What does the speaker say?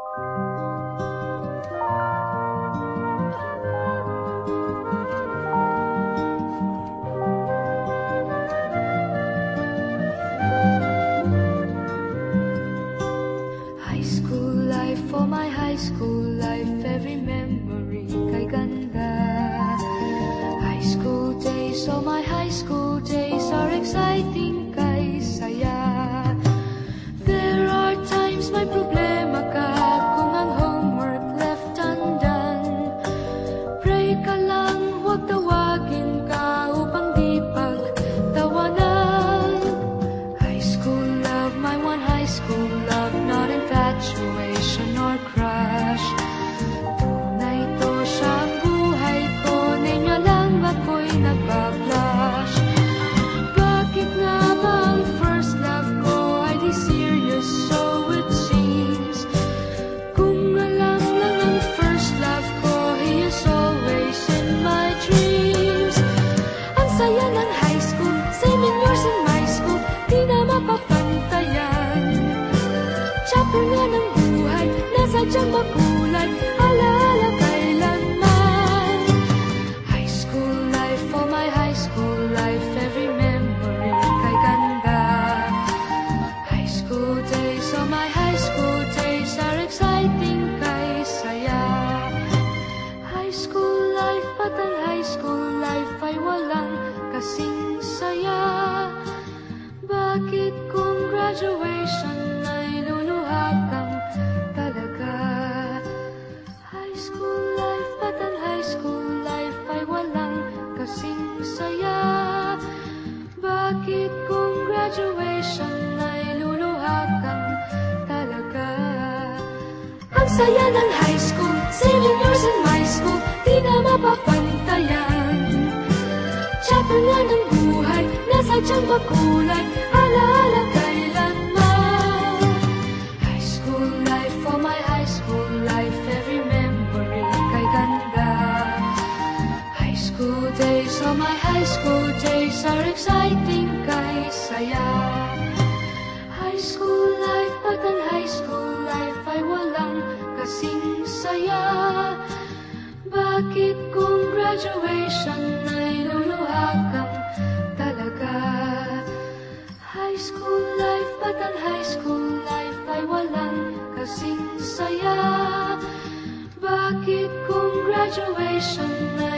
High school life, for my high school life, every memory kay ganda. High school days, oh my high school days are exciting kay saya. There are times may problema ka kung ang homework left undone. Pray ka lang, huwag tawagin ka upang di pagtawanan. High school love, my one high school love, not infatuation or crush. Tunay to siyang buhay ko, niya lang ako'y nagbablush. Bakit nga ba ang first love ko ay di serious, so it seems? Kung alam lang ang first love ko, he is always in my dreams. Ang saya ng high school, 7 years in my school, di na mapapantayan. Chapter nga ng buhay, nasadyang makulay, alaala kailanman. High school life, oh my high school life, every memory kay ganda. High school days, oh my high school days are exciting kay saya. High school life, at ang high school life ay walang kasing saya. Bakit kung graduation ay luluha kang talaga? High school life, at ang high school life ay walang kasing saya. Bakit kung graduation ay luluha kang talaga? Ang saya ng high school, 7 years in my school, di na mapapantayan. Chapter nga ng buhay, nasadyang makulay, alaala kailanman. High school life, oh my high school life, every memory kay ganda. High school days, oh my high school days are exciting kay saya. High school life, at ang high school life ay walang kasing saya. Bakit kung graduation ay luluha kang talaga? High school life, at ang high school life ay walang kasing saya. Bakit kung graduation ay